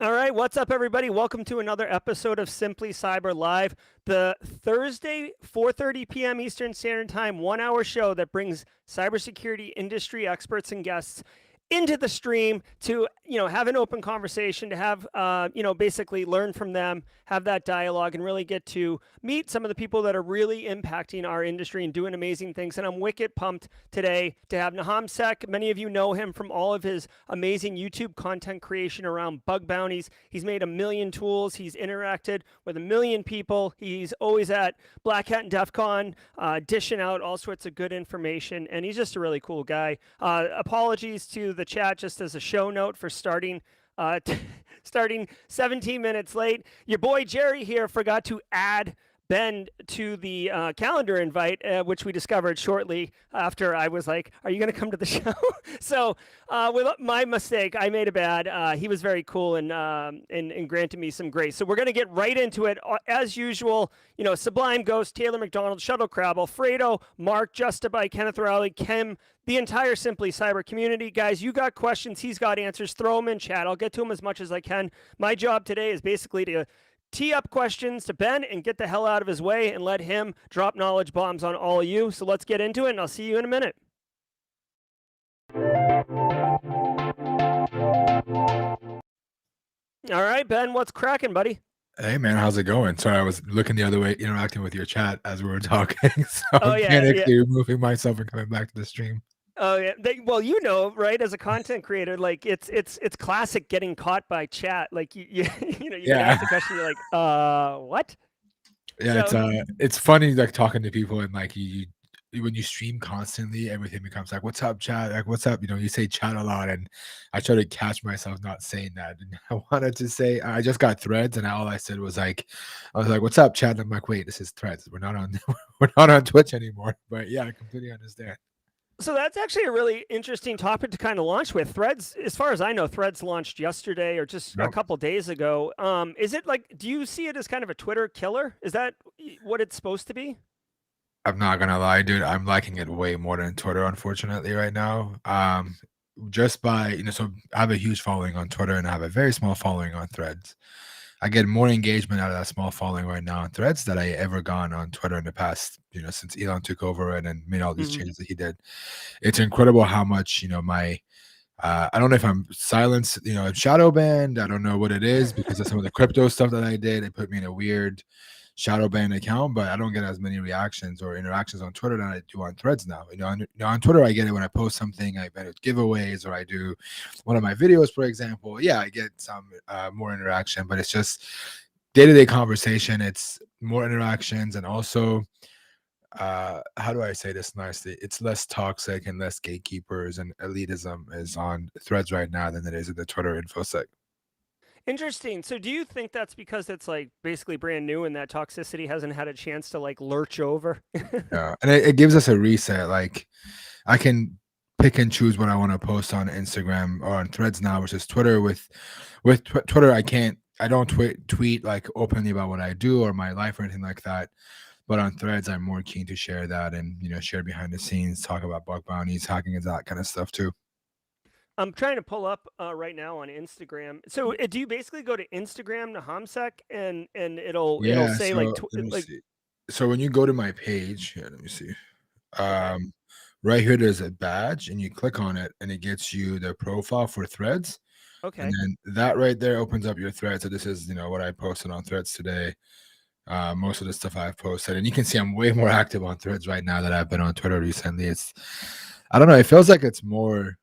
All right, what's up, everybody? Welcome to another episode of Simply Cyber Live, the Thursday, 4:30 p.m. Eastern Standard Time, 1-hour show that brings cybersecurity industry experts and guests into the stream to have an open conversation, to have basically learn from them, have that dialogue, and really get to meet some of the people that are really impacting our industry and doing amazing things. And I'm wicked pumped today to have NahamSec. Many of you know him from all of his amazing YouTube content creation around bug bounties. He's made 1 million tools. He's interacted with 1 million people. He's always at Black Hat and DEF CON, dishing out all sorts of good information, and he's just a really cool guy. Apologies to the chat just as a show note for starting starting 17 minutes late. Your boy Jerry here forgot to add Ben to the calendar invite, which we discovered shortly after I was like, "Are you going to come to the show?" So, with my mistake, I made a bad. He was very cool and granted me some grace. So we're going to get right into it as usual. Sublime Ghost, Taylor McDonald, Shuttle Crab, Alfredo, Mark, Justaby, Kenneth Rowley, Kim, the entire Simply Cyber community. Guys, you got questions, he's got answers. Throw them in chat. I'll get to them as much as I can. My job today is basically to tee up questions to Ben and get the hell out of his way and let him drop knowledge bombs on all of you. So let's get into it, and I'll see you in a minute. All right, Ben, what's cracking, buddy? Hey man, how's it going? Sorry, I was looking the other way, interacting with your chat as we were talking. So I'm panically removing myself and coming back to the stream. Oh yeah. Well, right? As a content creator, like it's classic getting caught by chat. Like you get asked the question, you're like, what? Yeah, it's funny like talking to people and like you when you stream constantly, everything becomes like, "What's up, chat?" Like, "What's up?" You say chat a lot, and I try to catch myself not saying that. And I wanted to say I just got threads, and all I said was like, I was like, "What's up, chat?" And I'm like, "Wait, this is threads. We're not on we're not on Twitch anymore." But yeah, I completely understand. So that's actually a really interesting topic to kind of launch with. Threads, as far as I know, Threads launched yesterday or just a couple days ago. Is it like, do you see it as kind of a Twitter killer? Is that what it's supposed to be? I'm not gonna lie, dude. I'm liking it way more than Twitter, unfortunately, right now. Just by so I have a huge following on Twitter and I have a very small following on Threads. I get more engagement out of that small following right now on Threads than I ever gone on Twitter in the past, since Elon took over it and made all these changes that he did. It's incredible how much, my I don't know if I'm silenced, shadow banned. I don't know what it is because of some of the crypto stuff that I did. It put me in a weird shadow ban account, but I don't get as many reactions or interactions on Twitter than I do on Threads now. On Twitter, I get it when I post something, I bet it's giveaways, or I do one of my videos, for example. Yeah, I get some more interaction, but it's just day-to-day conversation. It's more interactions, and also how do I say this nicely? It's less toxic and less gatekeepers and elitism is on Threads right now than it is in the Twitter infosec. Interesting. So do you think that's because it's like basically brand new and that toxicity hasn't had a chance to like lurch over? Yeah, and it gives us a reset. Like I can pick and choose what I want to post on Instagram or on Threads now versus Twitter. With Twitter, I don't tweet like openly about what I do or my life or anything like that. But on Threads, I'm more keen to share that and share behind the scenes, talk about bug bounties, hacking, and that kind of stuff too. I'm trying to pull up right now on Instagram. So do you basically go to Instagram NahamSec and it'll say so like so when you go to my page, let me see. Right here, there's a badge, and you click on it, and it gets you the profile for Threads. Okay. And then that right there opens up your thread. So this is what I posted on Threads today. Most of the stuff I've posted, and you can see I'm way more active on Threads right now than I've been on Twitter recently. I don't know, it feels like it's more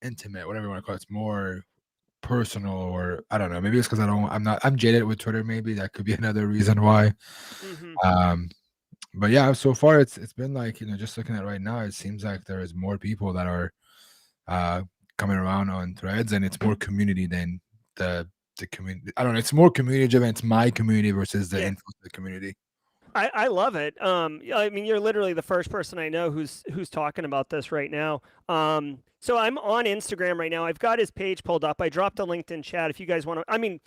intimate, whatever you want to call it. It's more personal, or I don't know, maybe it's because I'm jaded with Twitter. Maybe that could be another reason why. But yeah, so far it's been like, just looking at right now, it seems like there is more people that are coming around on Threads, and it's more community than the community. I don't know, it's more community driven. It's my community versus the community. I love it. I mean, you're literally the first person I know who's talking about this right now. So I'm on Instagram right now. I've got his page pulled up. I dropped a LinkedIn chat if you guys want to. I mean,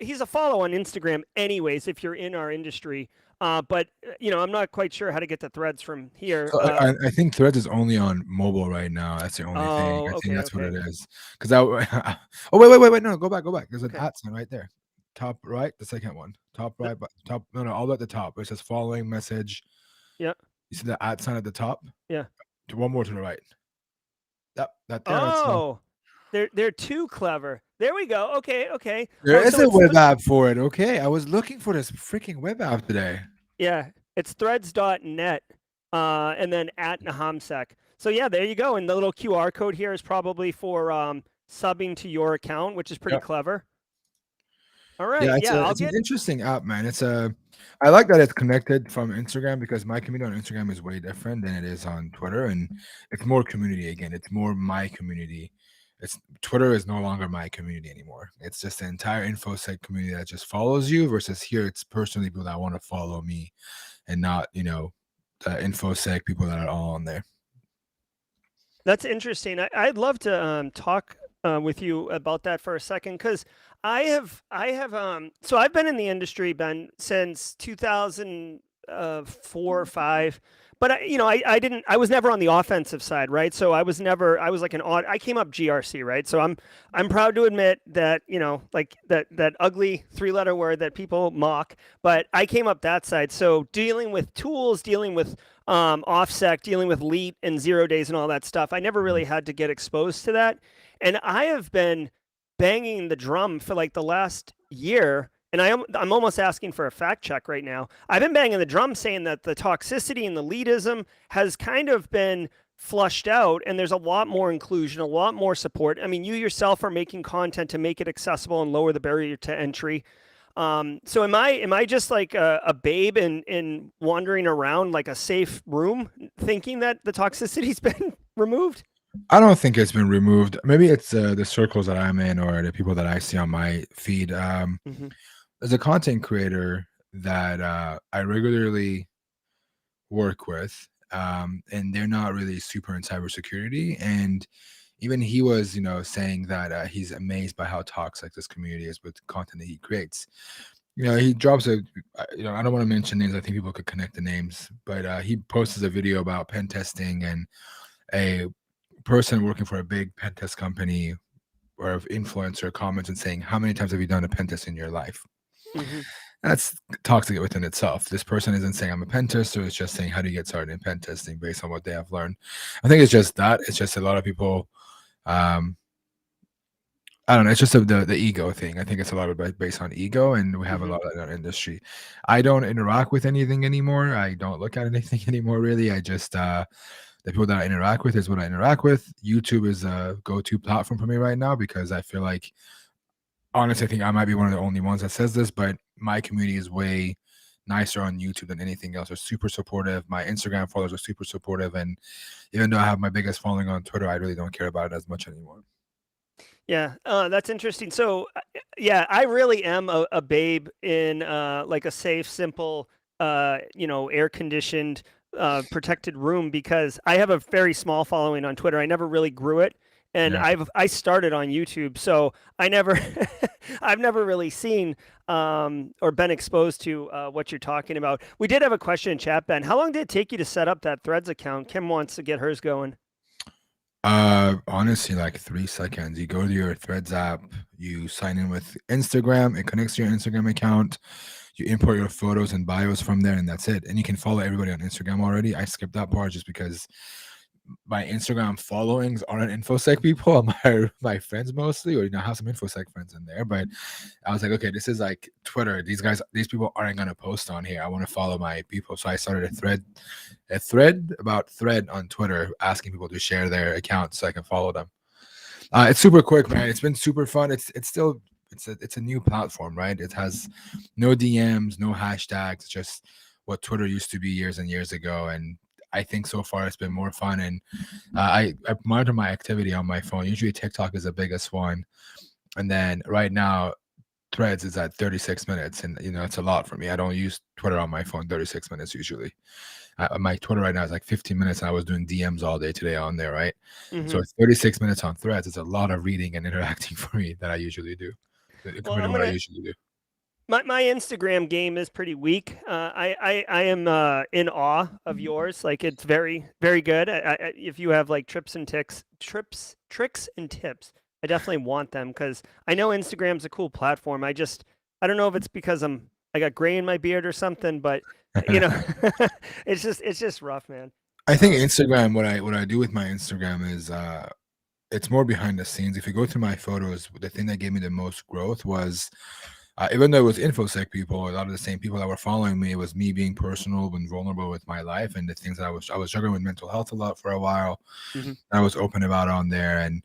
he's a follow on Instagram anyways if you're in our industry. But I'm not quite sure how to get to Threads from here. So I think Threads is only on mobile right now. That's the only thing. Oh, I think okay, that's what it okay, is. Because I oh wait, no, go back. There's an okay. at sign right there. Top right, the second one. Top Th- right, but top no, all at the top. It says following message. Yeah, You see the at sign at the top? yeah. To one more to the right. Yep, that there. That's Oh, they're too clever. There we go. Okay, okay. there Oh, is so a web app for it. Okay, I was looking for this freaking web app today. yeah, it's threads.net, and then at NahamSec. So yeah, there you go. And the little QR code here is probably for subbing to your account, which is pretty Yep. clever. All right, Yeah, yeah, I'll it's an get. interesting app, man. I like that it's connected from Instagram because my community on Instagram is way different than it is on Twitter, and it's more community again. It's more my community. It's Twitter is no longer my community anymore. It's just the entire InfoSec community that just follows you versus here it's personally people that want to follow me and not, the InfoSec people that are all on there. That's interesting. I'd love to talk with you about that for a second because so I've been in the industry, Ben, since 2004 or five. But I was never on the offensive side, right? So I was like I came up GRC, right? So I'm proud to admit that, like that ugly 3-letter word that people mock, but I came up that side. So dealing with tools, dealing with offsec, dealing with leet and 0 days and all that stuff, I never really had to get exposed to that. And I have been banging the drum for like the last year, and I'm almost asking for a fact check right now. I've been banging the drum saying that the toxicity and the leadism has kind of been flushed out, and there's a lot more inclusion, a lot more support. I mean, you yourself are making content to make it accessible and lower the barrier to entry. So am I just like a babe in wandering around like a safe room, thinking that the toxicity's been removed? I don't think it's been removed. Maybe it's the circles that I'm in or the people that I see on my feed. Mm-hmm. As a content creator that I regularly work with, and they're not really super in cybersecurity. And even he was, saying that he's amazed by how toxic this community is with content that he creates. He drops I don't want to mention names. I think people could connect the names, but he posts a video about pen testing and a person working for a big pen test company or influencer comments and saying, "How many times have you done a pen test in your life?" Mm-hmm. That's toxic within itself. This person isn't saying I'm a pen tester, it's just saying how do you get started in pen testing based on what they have learned. I think it's just that. It's just a lot of people I don't know. It's just the ego thing. I think it's a lot of based on ego, and we have a Mm-hmm. lot of that in our industry. I don't interact with anything anymore. I don't look at anything anymore, really. I just the people that I interact with is what I interact with. YouTube is a go-to platform for me right now because I feel like honestly, I think I might be one of the only ones that says this, but my community is way nicer on YouTube than anything else. They're super supportive. My Instagram followers are super supportive, and even though I have my biggest following on Twitter, I really don't care about it as much anymore. Yeah, that's interesting. So, yeah, I really am a babe in like a safe, simple, air conditioned, protected room because I have a very small following on Twitter. I never really grew it, and Yeah. I started on YouTube, so I never, I've never really seen or been exposed to what you're talking about. We did have a question in chat, Ben. How long did it take you to set up that Threads account? Kim wants to get hers going. Honestly, like 3 seconds. You go to your Threads app, you sign in with Instagram, it connects to your Instagram account, you import your photos and bios from there, and that's it. And you can follow everybody on Instagram already. I skipped that part just because my Instagram followings aren't infosec people, my friends mostly, or I have some infosec friends in there. But I was like, okay, this is like Twitter. These people aren't gonna post on here. I want to follow my people. So I started a thread about thread on Twitter asking people to share their accounts so I can follow them. It's super quick, man. It's been super fun. It's a new platform, right? It has no DMs, no hashtags, it's just what Twitter used to be years and years ago. And I think so far it's been more fun. And I monitor my activity on my phone. Usually TikTok is the biggest one. And then right now, Threads is at 36 minutes. And, it's a lot for me. I don't use Twitter on my phone 36 minutes usually. My Twitter right now is like 15 minutes, and I was doing DMs all day today on there, right? So Mm-hmm. it's 36 minutes on Threads. It's a lot of reading and interacting for me that I usually do. Well, compared to what I usually do. my Instagram game is pretty weak. I am in awe of yours. Like it's very very good. If you have like tricks and tips, I definitely want them because I know Instagram's a cool platform. I don't know if it's because I got gray in my beard or something, but you know, it's just rough, man. I think Um, Instagram, what I do with my Instagram is it's more behind the scenes. If you go through my photos, the thing that gave me the most growth was even though it was infosec people, a lot of the same people that were following me, it was me being personal and vulnerable with my life and the things that I was struggling with mental health a lot for a while. mhm. I was open about on there, and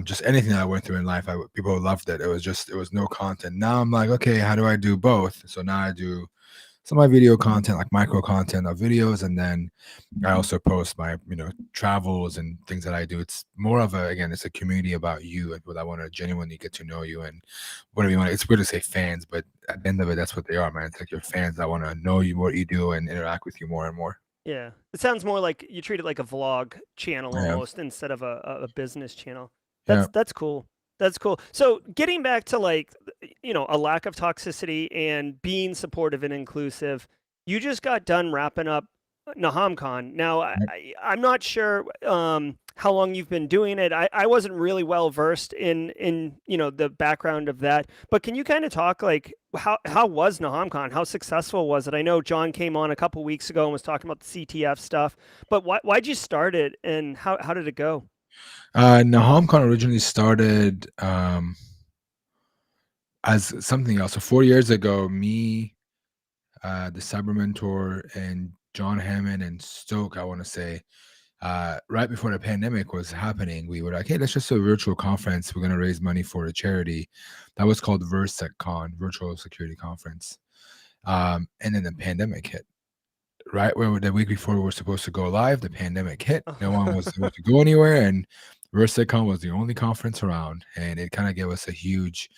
just anything that I went through in life, people loved it. It was no content. Now I'm like, okay, how do I do both? So now I do some of my video content, like micro content of videos, and then I also post my, travels and things that I do. It's more of again, it's a community about you and people that want to genuinely get to know you and whatever you want. It's weird to say fans, but at the end of it, that's what they are, man. It's like your fans that want to know you, what you do, and interact with you more and more. Yeah, it sounds more like you treat it like a vlog channel Yeah, almost instead of a business channel. yeah. That's cool. That's cool. So getting back to like a lack of toxicity and being supportive and inclusive, you just got done wrapping up NahamCon. Now I'm not sure how long you've been doing it. I wasn't really well versed in the background of that, but can you kind of talk like how was NahamCon? How successful was it? I know John came on a couple weeks ago and was talking about the CTF stuff, but why'd you start it and how did it go? NahamCon originally started as something else. So 4 years ago, me, the Cyber Mentor, and John Hammond and Stoke, I want to say, right before the pandemic was happening, we were like, hey, let's just do a virtual conference. We're going to raise money for a charity. That was called VerseCon, Virtual Security Conference. And then the pandemic hit. Right where the week before we were supposed to go live, the pandemic hit. No one was able to go anywhere, and VerseCon was the only conference around, and it kind of gave us a huge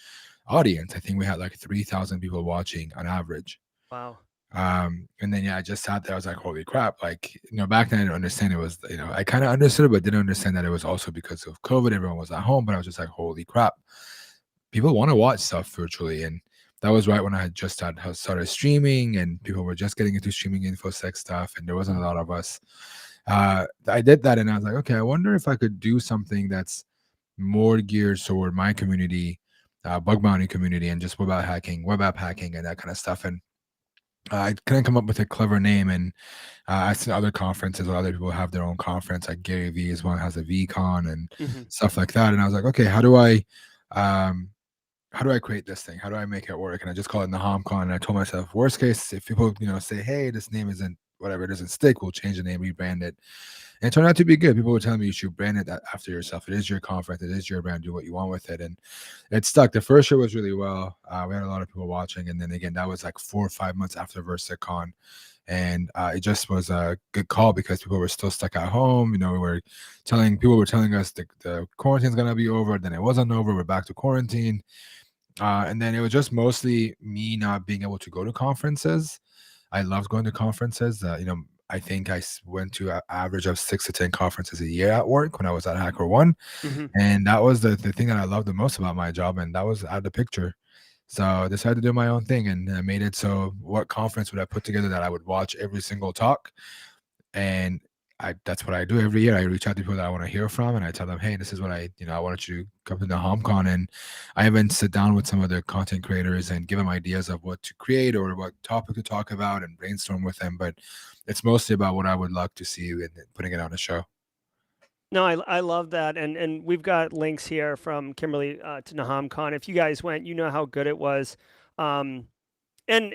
audience. I think we had like 3,000 people watching on average. Wow. And then yeah, I just sat there. I was like, holy crap! Like back then I didn't understand it was I kind of understood it, but didn't understand that it was also because of COVID. Everyone was at home, but I was just like, holy crap! People want to watch stuff virtually, and that was right when I had just had started streaming, and people were just getting into streaming infosec stuff, and there wasn't a lot of us. I did that, and I was like, okay, I wonder if I could do something that's more geared toward my community, bug bounty community, and just web app hacking, and that kind of stuff. And I couldn't come up with a clever name, and I see other conferences where other people have their own conference, like Gary V is one has a VCon and Hmm. stuff like that. And I was like, okay, um, how do I create this thing? How do I make it work? And I just call it NahamCon. And I told myself, worst case, if people, say, hey, this name isn't whatever, it doesn't stick, we'll change the name, rebrand it. And it turned out to be good. People were telling me you should brand it after yourself. It is your conference. It is your brand. Do what you want with it. And it stuck. The first year was really well. We had a lot of people watching. And then again, that was like 4 or 5 months after VersaCon. And it just was a good call because people were still stuck at home. People were telling us the quarantine's going to be over. Then it wasn't over. We're back to quarantine. And then it was just mostly me not being able to go to conferences. I loved going to conferences. I think I went to an average of 6 to 10 conferences a year at work when I was at HackerOne. Hmm. And that was the thing that I loved the most about my job. And that was out of the picture. So I decided to do my own thing, and I made it so what conference would I put together that I would watch every single talk. And that's what I do every year. I reach out to people that I want to hear from, and I tell them, hey, this is what I wanted you to come to the HomeCon. And I even sit down with some of the content creators and give them ideas of what to create or what topic to talk about and brainstorm with them. But it's mostly about what I would like to see and putting it on a show. No, I love that, and we've got links here from Kimberly to NahamCon. If you guys went, you know how good it was, um, and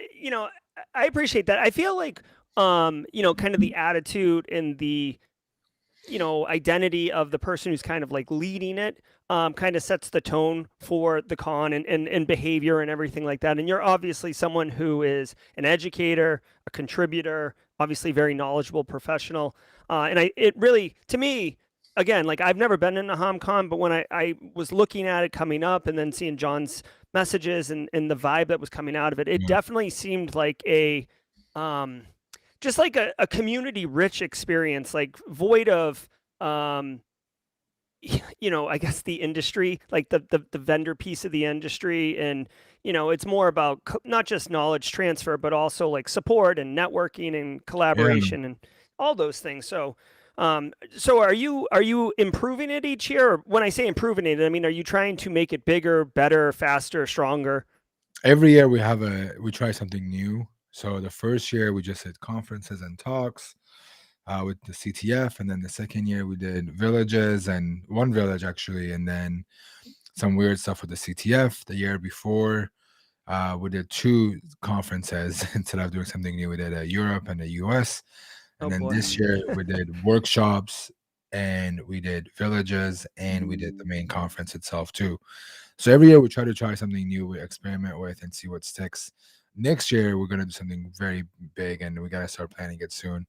I appreciate that. I feel like kind of the attitude and the identity of the person who's kind of like leading it kind of sets the tone for the con and behavior and everything like that. And you're obviously someone who is an educator, a contributor, obviously very knowledgeable professional. It really, to me, again, like I've never been in a HomCon, but when I was looking at it coming up and then seeing John's messages and the vibe that was coming out of it, it Yeah. definitely seemed like um, just like a community rich experience, like void of, um, I guess the industry, like the vendor piece of the industry, and it's more about not just knowledge transfer, but also like support and networking and Yeah. collaboration and all those things. So are you improving it each year? Or when I say improving it, I mean, are you trying to make it bigger, better, faster, stronger? Every year we try something new. So the first year we just did conferences and talks with the CTF, and then the second year we did villages and one village actually, and then some weird stuff with the CTF. The year before, we did two conferences instead of doing something new. We did a Europe and a US, Oh and then boy. this year we did workshops and we did villages and we did the main conference itself too. So every year we try something new, we experiment with and see what sticks. Next year we're gonna do something very big, and we gotta start planning it soon.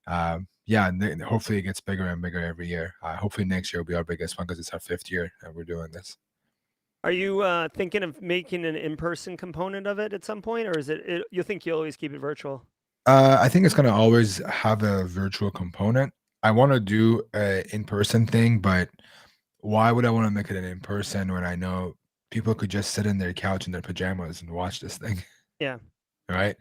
Yeah, and then hopefully it gets bigger and bigger every year. Hopefully next year will be our biggest one because it's our 5th year that we're doing this. Are you thinking of making an in-person component of it at some point, or is you think you'll always keep it virtual? I think it's gonna always have a virtual component. I want to do a in-person thing, but why would I want to make it an in-person when I know people could just sit in their couch in their pajamas and watch this thing? Yeah. Right?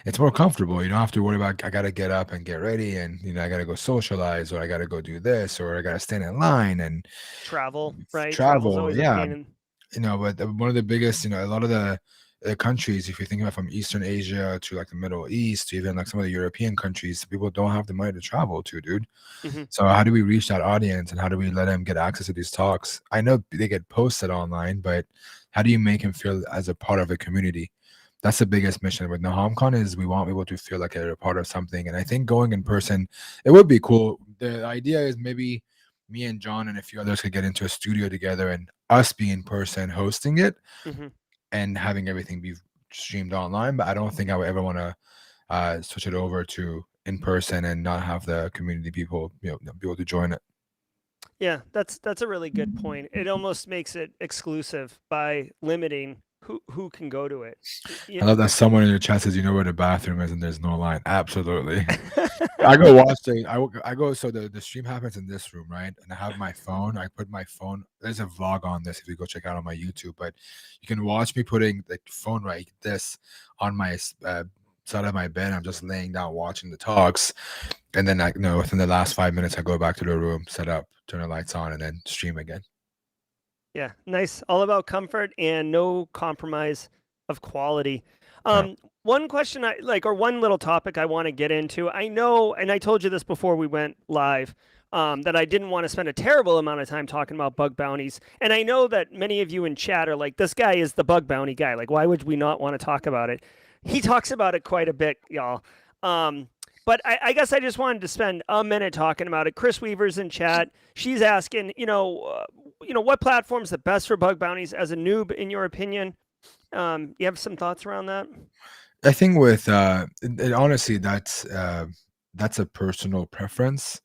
It's more comfortable. You don't have to worry about I gotta get up and get ready, and I gotta go socialize, or I gotta go do this, or I gotta stand in line and Travel, right? Travel's travel. always a Yeah, pain in. but one of the biggest, a lot of the countries, if you think about from Eastern Asia to like the Middle East, to even like some of the European countries, people don't have the money to travel to, dude. Mhm. So how do we reach that audience, and how do we let them get access to these talks? I know they get posted online, but how do you make them feel as a part of a community? That's the biggest mission with NahamCon is we want people to feel like they're a part of something. And I think going in person, it would be cool. The idea is maybe me and John and a few others could get into a studio together and us be in person hosting it Mhm. and having everything be streamed online. But I don't think I would ever want to switch it over to in person and not have the community people, be able to join it. Yeah, that's a really good point. It almost makes it exclusive by limiting who can go to it. I love that someone in your chat says, where the bathroom is and there's no line. Absolutely. I go watch I go, so the stream happens in this room, right? And I have my phone. I put my phone. There's a vlog on this if you go check out on my YouTube, but you can watch me putting the phone right this on my side of my bed. I'm just laying down watching the talks, and then within the last 5 minutes, I go back to the room, set up, turn the lights on, and then stream again. Yeah, nice. All about comfort and no compromise of quality. Yeah. One question I like, or one little topic I want to get into. I know, and I told you this before we went live, that I didn't want to spend a terrible amount of time talking about bug bounties. And I know that many of you in chat are like, this guy is the bug bounty guy. Like, why would we not want to talk about it? He talks about it quite a bit, y'all. But I guess I just wanted to spend a minute talking about it. Chris Weaver's in chat. She's asking, what platform's the best for bug bounties as a noob, in your opinion? You have some thoughts around that? I think with honestly, that's a personal preference.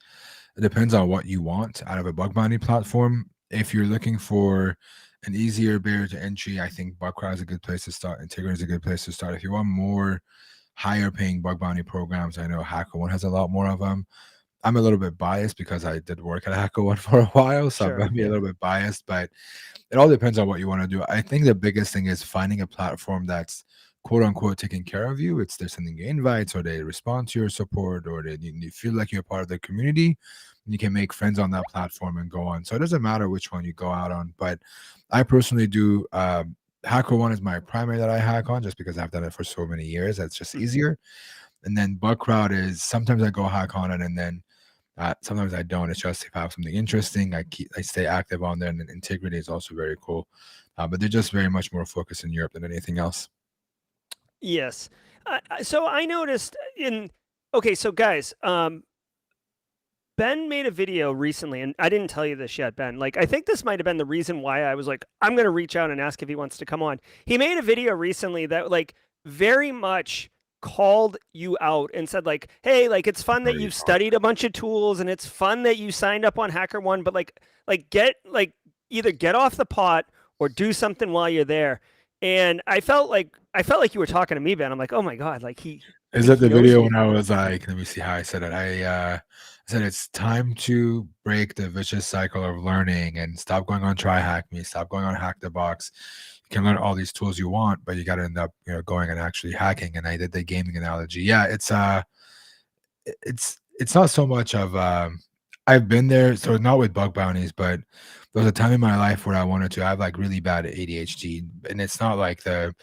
It depends on what you want out of a bug bounty platform. If you're looking for an easier barrier to entry, I think Bugcrowd is a good place to start. Integrity is a good place to start. If you want more higher paying bug bounty programs, I know HackerOne has a lot more of them. I'm a little bit biased because I did work at HackerOne for a while, so Sure, I'm maybe yeah. a little bit biased, but it all depends on what you want to do. I think the biggest thing is finding a platform that's quote unquote taking care of you. They're sending you invites, or they respond to your support, or you feel like you're part of the community. You can make friends on that platform and go on. So it doesn't matter which one you go out on. But I personally do HackerOne is my primary that I hack on just because I've done it for so many years. That's just easier. And then Bugcrowd is sometimes I go hack on it, and then sometimes I don't. It's just if I have something interesting, I stay active on there. And then Integrity is also very cool, but they're just very much more focused in Europe than anything else. Yes. So I noticed okay, so guys, Ben made a video recently, and I didn't tell you this yet, Ben. Like, I think this might have been the reason why I was like, I'm going to reach out and ask if he wants to come on. He made a video recently that, like, very much called you out and said, like, hey, like, it's fun that you've studied a bunch of tools and it's fun that you signed up on HackerOne, but either get off the pot or do something while you're there. And I felt like you were talking to me, Ben. I'm like, oh my God, like Is that the video when I was like, let me see how I said it. I said it's time to break the vicious cycle of learning and stop going on try hack me, stop going on hack the box. You can learn all these tools you want, but you got to end up, going and actually hacking. And I did the gaming analogy. Yeah, it's not so much of I've been there, so not with bug bounties, but there was a time in my life where I wanted to. I have like really bad ADHD, and it's not like the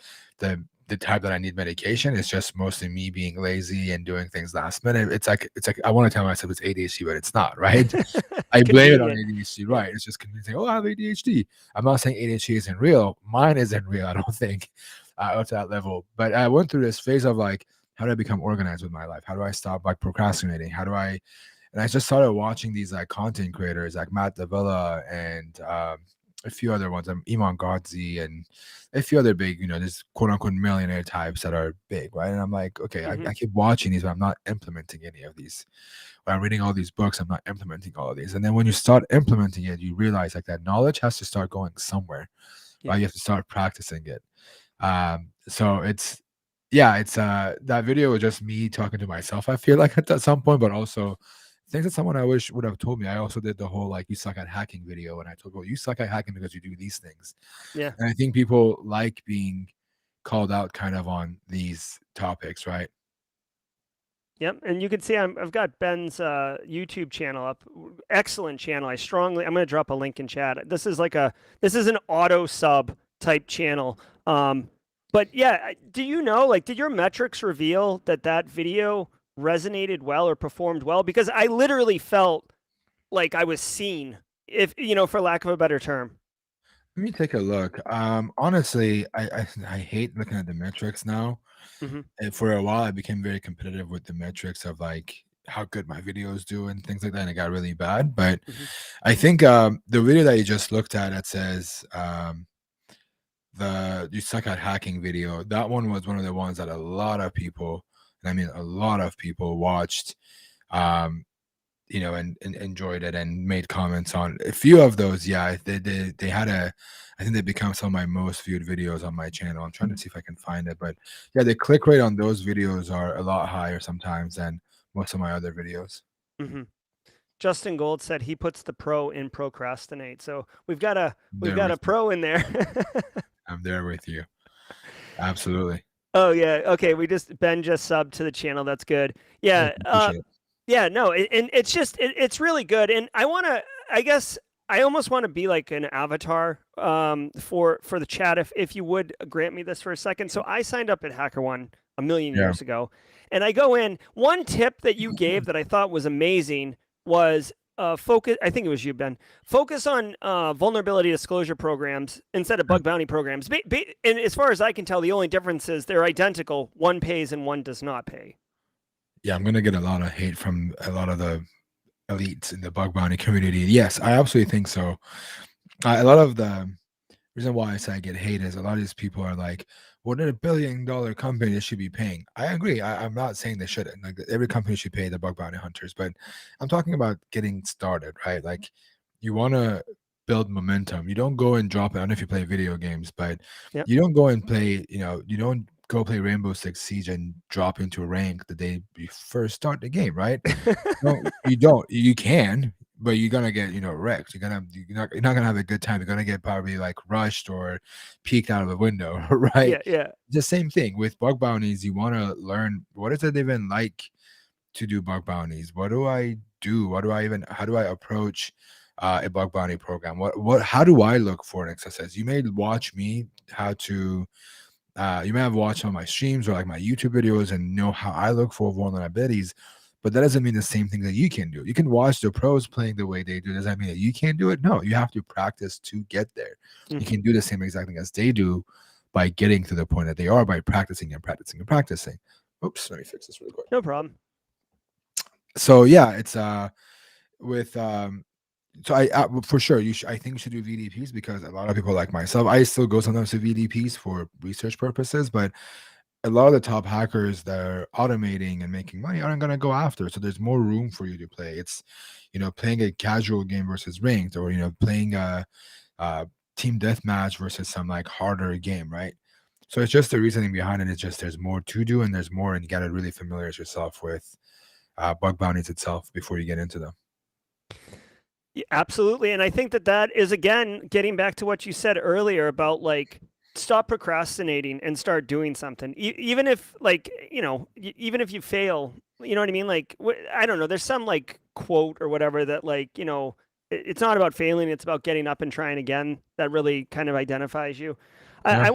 type that I need medication. It's just mostly me being lazy and doing things last minute. It's like I want to tell myself it's ADHD, but it's not, right? I blame it on Convenient. ADHD, Yeah. right? It's just convincing. Oh, I have ADHD. I'm not saying ADHD isn't real. Mine isn't real. I don't think up to that level. But I went through this phase of like, how do I become organized with my life? How do I stop like procrastinating? How do I? And I just started watching these like content creators like Matt Davila and a few other ones, Iman Godzi and a few other big, there's quote unquote millionaire types that are big, right? And I'm like, okay, Hmm. I keep watching these, but I'm not implementing any of these. When I'm reading all these books, I'm not implementing all of these. And then when you start implementing it, you realize like that knowledge has to start going somewhere, right? Yeah. You have to start practicing it. So it's that video was just me talking to myself, I feel like at some point, but also things that someone I wish would have told me. I also did the whole like you suck at hacking video, and I told people you suck at hacking because you do these things. Yeah. And I think people like being called out kind of on these topics, right? Yep, and you can see I've got Ben's YouTube channel up. Excellent channel. I'm going to drop a link in chat. This is an auto sub type channel. But yeah, do you know, like, did your metrics reveal that that video resonated well or performed well? Because I literally felt like I was seen, if for lack of a better term. Let me take a look. Honestly, I hate looking at the metrics now. Hmm. And for a while, I became very competitive with the metrics of like how good my videos do and things like that, and it got really bad. But Hmm. I think the video that you just looked at that says the you suck at hacking video, that one was one of the ones that a lot of people, and I mean a lot of people watched, um, and enjoyed it and made comments on a few of those. Yeah, they had I think they become some of my most viewed videos on my channel. I'm trying to see if I can find it, but yeah, the click rate on those videos are a lot higher sometimes than most of my other videos. Hmm. Justin Gold said he puts the pro in procrastinate. So I'm we've there got with a you. pro in there. I'm there with you. Absolutely. Oh yeah. Okay. Ben just subbed to the channel. That's good. Thank Yeah. you. Appreciate it. Yeah. No. And it's just it's really good. And I want to. I guess I almost want to be like an avatar for the chat. If you would grant me this for a second. So I signed up at HackerOne a million Yeah. years ago, and I go in. One tip that you gave that I thought was amazing was focus. I think it was you, Ben. Focus on vulnerability disclosure programs instead of Yeah. bug bounty programs. And as far as I can tell, the only difference is they're identical. One pays and one does not pay. Yeah, I'm gonna get a lot of hate from a lot of the elites in the bug bounty community. Yes, I absolutely think so. A lot of the reason why I say I get hate is a lot of these people are like, "Well, they're $1 billion company; they should be paying." I agree. I'm not saying they shouldn't. Like every company should pay the bug bounty hunters, but I'm talking about getting started, right? Like you want to build momentum. You don't go and drop it. I don't know if you play video games, but Yep. you don't go and play. You don't go play Rainbow Six Siege and drop into a rank the day you first start the game, right? No, you don't. You can, but you're gonna get, wrecked. You're not gonna have a good time. You're gonna get probably like rushed or peeked out of a window, right? Yeah. Yeah. The same thing with bug bounties. You want to learn what is it even like to do bug bounties. What do I do? How do I approach a bug bounty program? How do I look for an success? You may watch me how to you may have watched some of my streams or like my YouTube videos and know how I look for vulnerabilities, but that doesn't mean the same thing that you can do. You can watch the pros playing the way they do. Does that mean that you can't do it? No, you have to practice to get there. You Hmm. can do the same exact thing as they do by getting to the point that they are by practicing and practicing and practicing. Oops, let me fix this really quick. No problem. So yeah, it's with so for sure I think you should do VDPs because a lot of people like myself, I still go sometimes to VDPs for research purposes, but a lot of the top hackers that are automating and making money aren't going to go after. So there's more room for you to play. It's, playing a casual game versus ranked, or playing a team deathmatch versus some like harder game, right? So it's just the reasoning behind it is just there's more to do and there's more, and you got to really familiarize yourself with bug bounties itself before you get into them. Yeah, absolutely. And I think that that is, again, getting back to what you said earlier about like, stop procrastinating and start doing something. Even if, like, even if you fail, you know what I mean? Like, I don't know, there's some like quote or whatever that, like, it's not about failing, it's about getting up and trying again. That really kind of identifies you. Yeah. I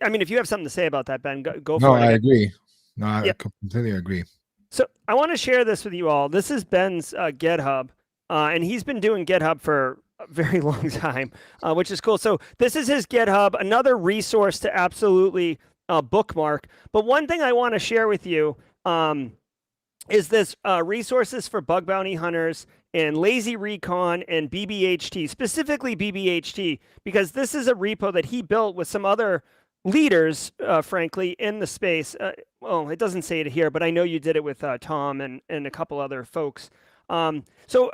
mean, if you have something to say about that, Ben, go No, for it. I agree. No, Yeah. I completely agree. So I want to share this with you all. This is Ben's GitHub, and he's been doing GitHub for a very long time, which is cool. So this is his GitHub, another resource to absolutely bookmark. But one thing I want to share with you is this resources for bug bounty hunters and lazy recon and BBHT, specifically BBHT, because this is a repo that he built with some other leaders, frankly, in the space. Well, it doesn't say it here, but I know you did it with Tom and a couple other folks. So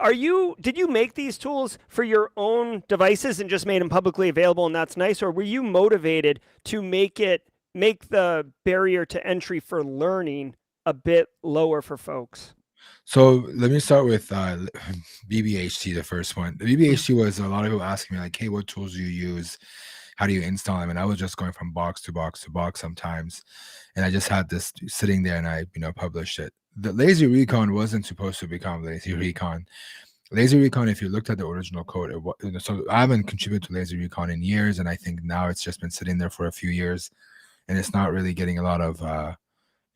did you make these tools for your own devices and just made them publicly available and that's nice? Or were you motivated to make the barrier to entry for learning a bit lower for folks? So let me start with BBHT, the first one. The Mm. BBHT was a lot of people asking me like, "Hey, what tools do you use? How do you install them?" And I was just going from box to box to box sometimes, and I just had this sitting there, and I published it. The Lazy Recon wasn't supposed to become Lazy Recon. Lazy Recon, if you looked at the original code, so I haven't contributed to Lazy Recon in years, and I think now it's just been sitting there for a few years, and it's not really getting a lot of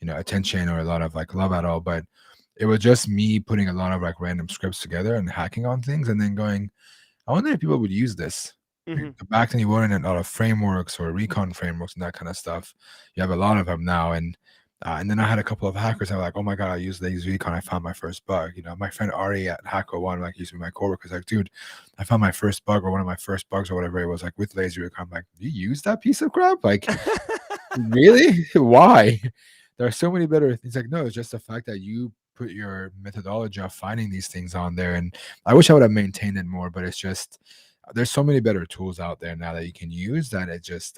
attention or a lot of like love at all. But it was just me putting a lot of like random scripts together and hacking on things, and then going, I wonder if people would use this. Hmm. Back then, you weren't in a lot of frameworks or recon frameworks and that kind of stuff. You have a lot of them now, and then I had a couple of hackers that were like, "Oh my god, I used Lazy Recon. I found my first bug." My friend Ari at Hacker1, like, used to be my coworker, was like, "Dude, I found my first bug or one of my first bugs or whatever it was, like with Lazy Recon." I'm like, "You use that piece of crap? Like, really? Why?" There are so many better things. Like, no, it's just the fact that you put your methodology of finding these things on there. And I wish I would have maintained it more, but it's just there's so many better tools out there now that you can use that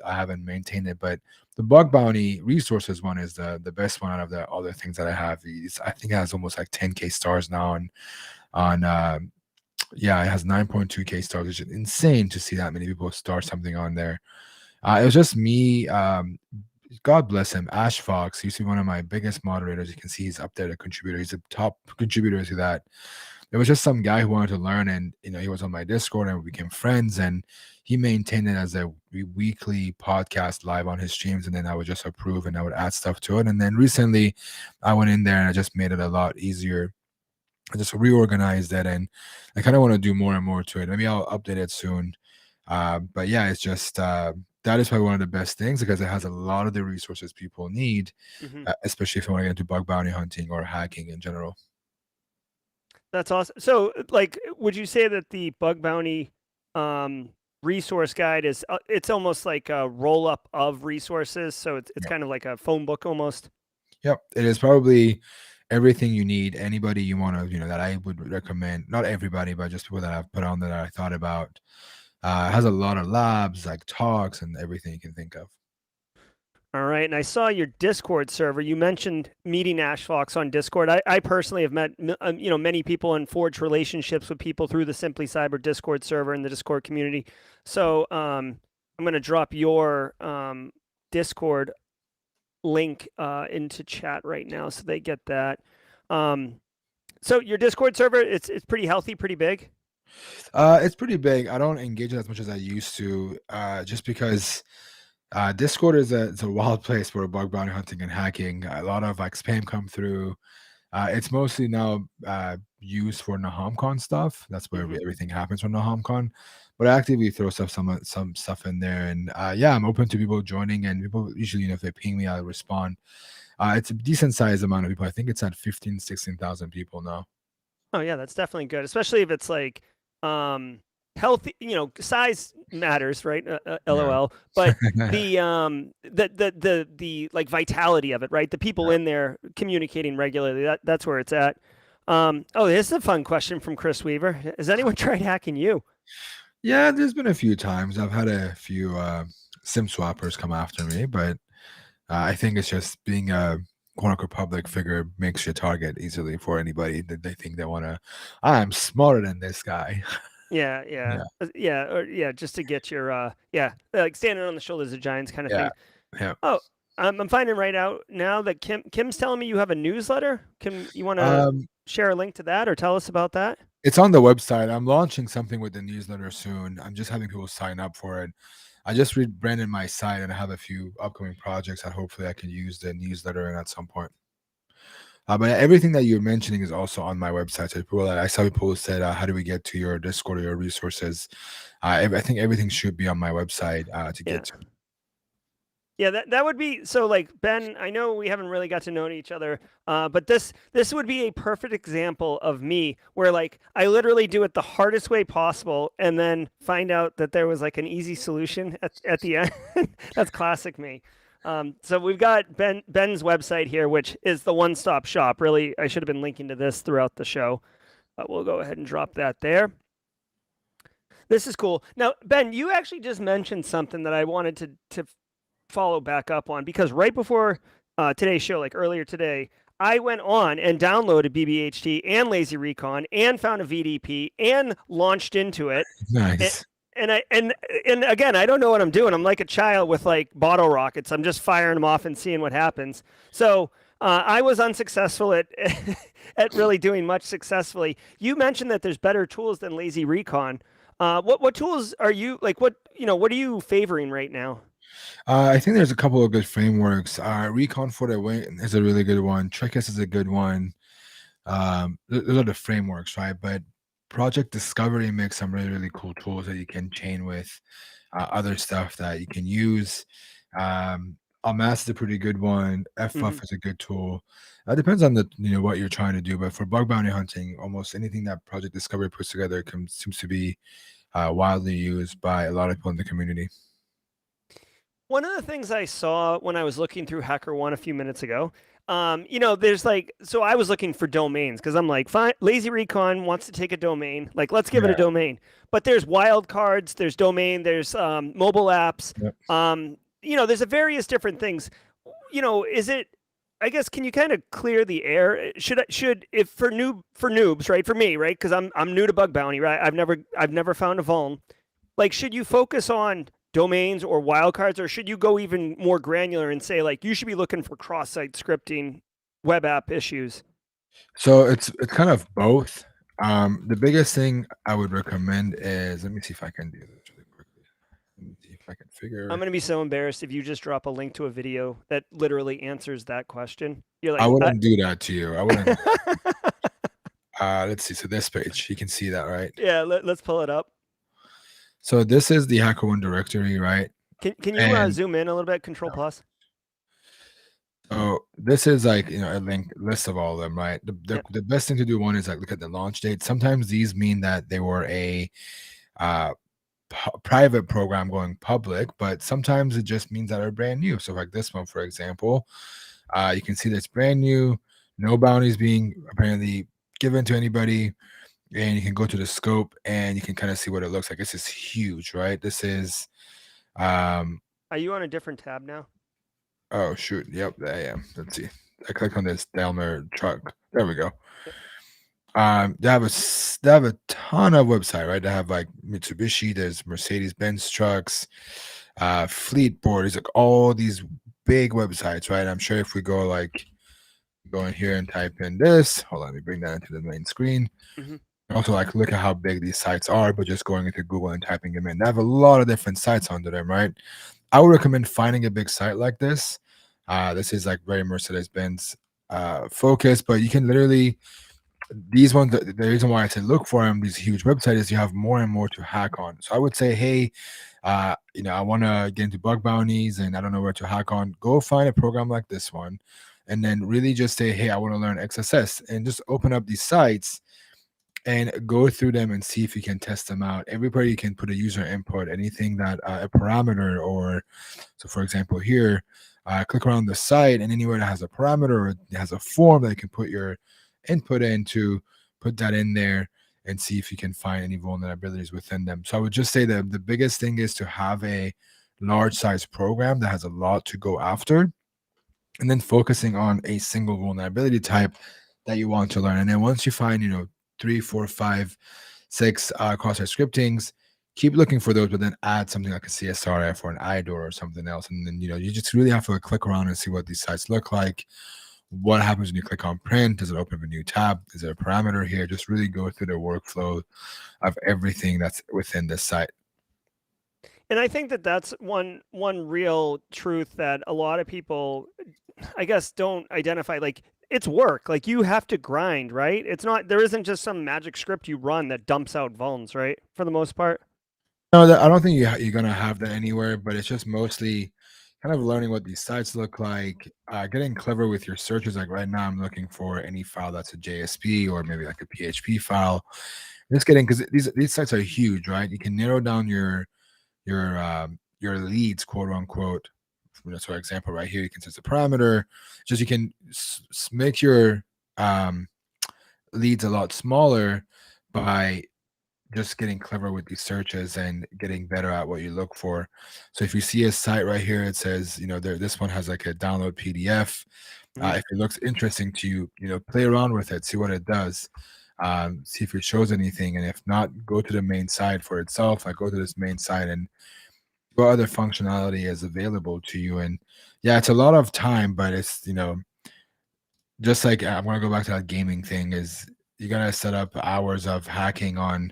I haven't maintained it. But the bug bounty resources one is the best one out of the other things that I have. I think it has almost like 10K stars now on yeah, it has 9.2K stars, which is insane to see that many people start something on there. It was just me. God bless him. Ash Fox, he used to be one of my biggest moderators. You can see he's up there, the contributor. He's a top contributor to that. It was just some guy who wanted to learn, and he was on my Discord, and we became friends. And he maintained it as a weekly podcast live on his streams, and then I would just approve and I would add stuff to it. And then recently, I went in there and I just made it a lot easier. I just reorganized it, and I kind of want to do more and more to it. Maybe I'll update it soon. But yeah, it's just that is probably one of the best things because it has a lot of the resources people need, Hmm. especially if you want to get into bug bounty hunting or hacking in general. That's awesome. So, like, would you say that the bug bounty um, resource guide is it's almost like a roll up of resources? So it's Yeah. kind of like a phone book almost. Yep. It is probably everything you need. Anybody you want to, that I would recommend, not everybody, but just people that I've put on that I thought about. It has a lot of labs, like talks and everything you can think of. All right. And I saw your Discord server. You mentioned meeting Ashfox on Discord. I personally have met, many people and forged relationships with people through the Simply Cyber Discord server and the Discord community. So I'm going to drop your Discord link into chat right now so they get that. So your Discord server, it's pretty healthy, pretty big. It's pretty big. I don't engage it as much as I used to, just because Discord is it's a wild place for bug bounty hunting and hacking. A lot of like spam come through. It's mostly now used for NahamCon stuff. That's where Hmm. everything happens for NahamCon. But I actively throw some stuff in there, and yeah, I'm open to people joining. And people usually, if they ping me, I'll respond. It's a decent sized amount of people. I think it's at 15, 16,000 people now. Oh yeah, that's definitely good, especially if it's like um healthy, size matters, right? Yeah. LOL. But the like vitality of it, right? The people in there communicating regularly, that's where it's at. Oh, here's a fun question from Chris Weaver. Has anyone tried hacking you? Yeah, there's been a few times. I've had a few SIM swappers come after me, but I think it's just being quote unquote public figure makes you target easily for anybody that they think they want to. I'm smarter than this guy. Yeah, Yeah, yeah, just to get your yeah, like standing on the shoulders of giants kind of yeah, thing. yeah. Oh, I'm finding right out now that Kim's telling me you have a newsletter. Kim, you want to Um, share a link to that or tell us about that? it's on the website. I'm launching something with the newsletter soon. I'm just having people sign up for it. I just rebranded my site and I have a few upcoming projects that hopefully I can use the newsletter in at some point. But everything that you're mentioning is also on my website. So people, I saw people said, "How do we get to your Discord or your resources?" I think everything should be on my website to Yeah. get to. Yeah, that would be so. Like Ben, I know we haven't really got to know each other, but this would be a perfect example of me, where like I literally do it the hardest way possible, and then find out that there was like an easy solution at the end. That's classic me. So we've got Ben's website here, which is the one-stop shop. Really, I should have been linking to this throughout the show, but we'll go ahead and drop that there. This is cool. Now, Ben, you actually just mentioned something that I wanted to follow back up on, because right before today's show, like earlier today, I went on and downloaded BBHT and Lazy Recon and found a VDP and launched into it. And, Nice. and again, I don't know what I'm doing. I'm like a child with like bottle rockets. I'm just firing them off and seeing what happens. So I was unsuccessful at at really doing much successfully. You mentioned that there's better tools than Lazy Recon. What tools are you like? What are you favoring right now? I think there's a couple of good frameworks. Recon for the win is a really good one. Trickus is a good one. Those are the frameworks, right? But Project Discovery makes some really, really cool tools that you can chain with other stuff that you can use. Almas is a pretty good one. Hmm. FBuff is a good tool. It depends on the what you're trying to do, but for bug bounty hunting, almost anything that Project Discovery puts together seems to be widely used by a lot of people in the community. One of the things I saw when I was looking through HackerOne a few minutes ago, there's like, so I was looking for domains because I'm like, fine, Lazy Recon wants to take a domain, like let's give it a Yeah. domain. But there's wildcards, there's domain, there's mobile apps. Yep. There's a various different things. Is it? I guess can you kind of clear the air? Should if for noobs, right? For me, right? Because I'm new to bug bounty, right? I've never found a vuln. Like, should you focus on domains or wildcards, or should you go even more granular and say like you should be looking for cross-site scripting, web app issues? So it's kind of both. The biggest thing I would recommend is let me see if I can do this really quickly. Let me see if I can I'm figure. gonna be so embarrassed if you just drop a link to a video that literally answers that question. You're I like, wouldn't do that to you. I wouldn't. Let's see. So this page, you can see that, right? yeah. Let's pull it up. So this is the HackerOne directory, right? Can you And zoom in a little bit? Control plus. so this is like a link list of all of them, right? Yeah. The best thing to do one is like look at the launch date. Sometimes these mean that they were a uh, private program going public, but sometimes it just means that they're brand new. So like this one, for example, you can see that it's brand new, no bounties being apparently given to anybody, and you can go to the scope and you can kind of see what it looks like. This is huge, right? This is um Are you on a different tab now? oh shoot, yep, I am. Let's see. I click on this Daimler truck. There we go. Yep. They have a ton of website, right? They have like Mitsubishi, there's Mercedes-Benz trucks, Fleet Board, there's like all these big websites, right? I'm sure if we go in here and type in this, hold on, let me bring that into the main screen. Hmm. Also, like look at how big these sites are, but just going into Google and typing them in. They have a lot of different sites under them, right? I would recommend finding a big site like this. This is like very Mercedes-Benz focused, but you can literally these ones. The reason why I said look for them, these huge websites, is you have more and more to hack on. So I would say, hey, I want to get into bug bounties and I don't know where to hack on. Go find a program like this one, and then really just say, hey, I want to learn XSS, and just open up these sites and go through them and see if you can test them out. Everywhere you can put a user input, anything that a parameter, or so for example here, click around the site and anywhere that has a parameter or it has a form that you can put your input into, put that in there and see if you can find any vulnerabilities within them. So I would just say that the biggest thing is to have a large size program that has a lot to go after. and then focusing on a single vulnerability type that you want to learn. And then once you find, 3, 4, 5, 6 cross-site scriptings, keep looking for those, but then add something like a CSRF or an IDOR or something else. And then, you just really have to like, click around and see what these sites look like. What happens when you click on print? Does it open up a new tab? Is there a parameter here? Just really go through the workflow of everything that's within this site. And I think that that's one real truth that a lot of people, I guess, don't identify. Like, it's work. Like, you have to grind, right? It's not, there isn't just some magic script you run that dumps out vulns, right? For the most part. No, I don't think you're gonna have that anywhere, but it's just mostly kind of learning what these sites look like, getting clever with your searches. Like right now, I'm looking for any file that's a JSP or maybe like a PHP file. Just getting, because these sites are huge, right? You can narrow down your leads, quote unquote. So, for example, right here, you can set a parameter. Just you can make your leads a lot smaller by just getting clever with these searches and getting better at what you look for. So if you see a site right here, it says, this one has like a download PDF. Mhm. If it looks interesting to you, play around with it, see what it does, see if it shows anything, and if not, go to the main site for itself. Like go to this main site and what other functionality is available to you. And yeah, it's a lot of time, but it's just like I'm gonna go back to that gaming thing. Is you gotta set up hours of hacking on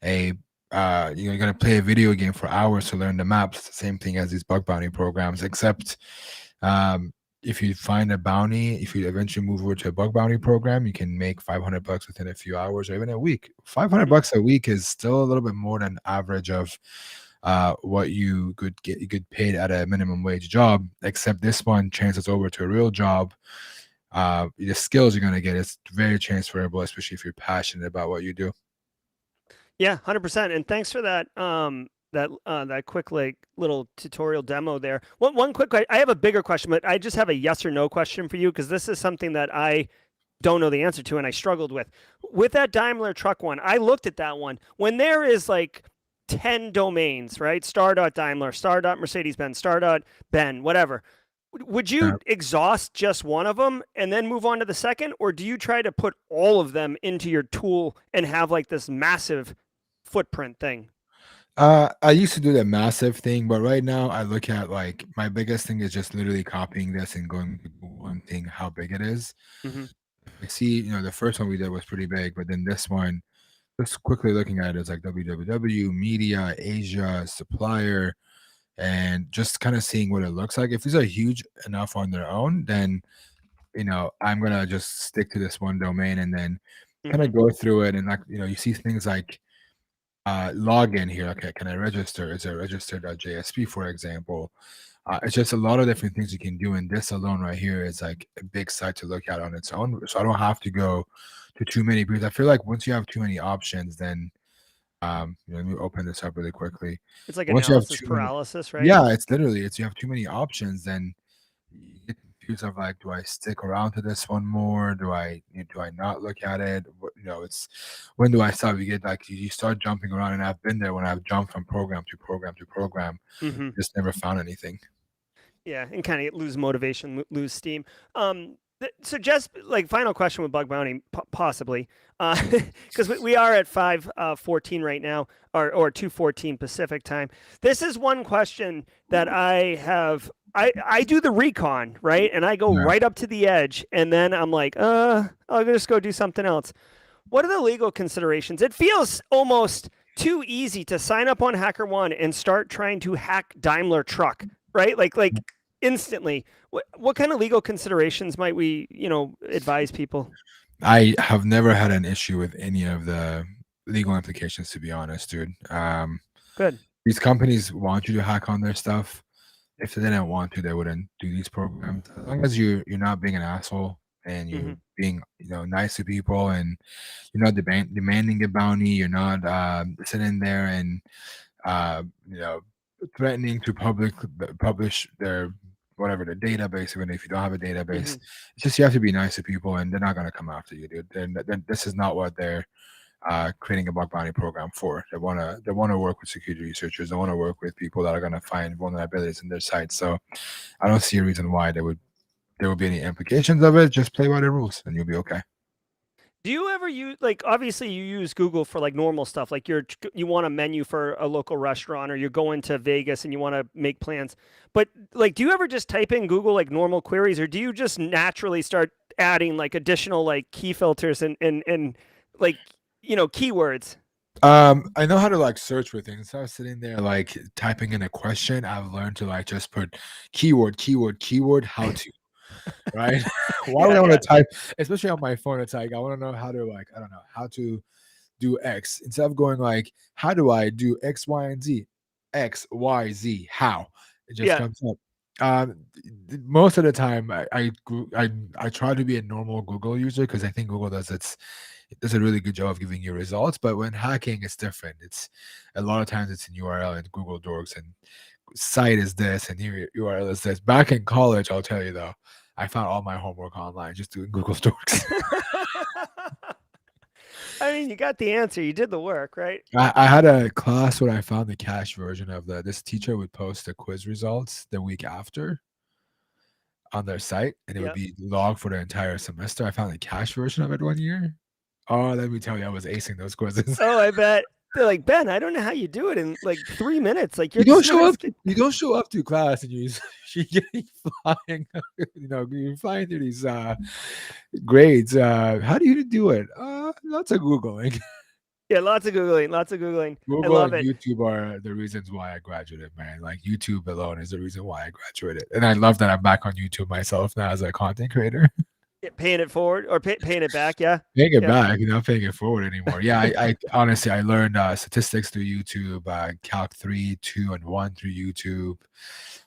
a you're gonna play a video game for hours to learn the maps. It's the same thing as these bug bounty programs, except um, if you find a bounty, if you eventually move over to a bug bounty program, you can make $500 within a few hours or even a week. 500 Mhm. bucks a week is still a little bit more than average of what you could get paid at a minimum wage job. Except this one transfers over to a real job. The skills you're gonna get is very transferable, especially if you're passionate about what you do. Yeah, 100%. And thanks for that that quick like little tutorial demo there. One quick I have a bigger question, but I just have a yes or no question for you because this is something that I don't know the answer to and I struggled with. With that Daimler truck one, I looked at that one. When there is like 10 domains, right? Star.Daimler, Star.Mercedes-Benz, Star.Ben, whatever. Would you exhaust just one of them and then move on to the second, or do you try to put all of them into your tool and have like this massive footprint thing? I used to do that massive thing, but right now I look at like my biggest thing is just literally copying this and going to Google and seeing how big it is. Mm-hmm. I see, the first one we did was pretty big, but then this one, just quickly looking at it, it's like www, media, Asia, supplier, and just kind of seeing what it looks like. If these are huge enough on their own, then I'm gonna just stick to this one domain and then kind Mm-hmm. of go through it. And like, you see things like login here. Okay, can I register? Is it registered.jsp, for example? It's just a lot of different things you can do, and this alone right here is like a big site to look at on its own. So I don't have to go to too many because I feel like once you have too many options, then let me open this up really quickly. It's like Once you have analysis too many, paralysis, right? yeah, it's literally it's you have too many options, then you get confused of like, do I stick around to this one more? Do I not look at it? It's when do I stop? You get like you start jumping around, and I've been there when I've jumped from program to program to program, Mm-hmm. just never found anything. Yeah, and kind of lose motivation, lose steam. So just like final question with bug bounty, possibly, because we are at 5:14 right now, or 2:14 Pacific time. This is one question that I have. I do the recon, right, and I go Yeah. right up to the edge, and then I'm like, I'll just go do something else. What are the legal considerations? It feels almost too easy to sign up on HackerOne and start trying to hack Daimler truck, right? Like instantly. What kind of legal considerations might we, advise people? I have never had an issue with any of the legal implications, to be honest, dude. Good. These companies want you to hack on their stuff. If they didn't want to, they wouldn't do these programs. As long as you're not being an asshole and you're Mm-hmm. being nice to people and you're not demanding a bounty, you're not sitting there and uh, you know threatening to publish their whatever the database, even if you don't have a database. Mm-hmm. It's just you have to be nice to people, and they're not gonna come after you, dude. Then this is not what they're creating a bug bounty program for. They wanna work with security researchers. They want to work with people that are gonna find vulnerabilities in their sites. So I don't see a reason why there will be any implications of it, just play by the rules and you'll be okay. Do you ever use, like, obviously you use Google for like normal stuff, like you want a menu for a local restaurant, or you're going to Vegas and you want to make plans. But like, do you ever just type in Google like normal queries, or do you just naturally start adding like additional like key filters and like, keywords? I know how to like search for things. So I was sitting there like typing in a question. I've learned to like just put keyword, how to, right? Why would Yeah, I want yeah, to type, especially on my phone? It's like I want to know how to like, I don't know, how to do X instead of going like, how do I do X, Y, and Z? X, Y, Z, how? It just yeah, comes up. Most of the time, I try to be a normal Google user because I think Google it does a really good job of giving you results. But when hacking, it's different. It's a lot of times it's in URL and Google Docs and site is this and URL is this. Back in college, I'll tell you though, I found all my homework online just doing Google Docs. I mean, you got the answer. You did the work, right? I had a class where I found the cache version of this teacher would post the quiz results the week after on their site, and it would Yep. be logged for the entire semester. I found the cache version of it one year. Oh, let me tell you, I was acing those quizzes. Oh, I bet. They're like, Ben, I don't know how you do it in like 3 minutes. Like, you're You the don't show up. smartest kid. You don't show up to class, and you're flying. You're flying through these grades. How do you do it? Lots of googling. Yeah, lots of Googling, lots of Googling. I Google love and it. YouTube are the reasons why I graduated, man. Like YouTube alone is the reason why I graduated, and I love that I'm back on YouTube myself now as a content creator. Yeah, paying it forward or paying it back. Yeah. Paying it Yeah. back, not paying it forward anymore. Yeah, I honestly I learned statistics through YouTube, Calc 3, 2, and 1 through YouTube.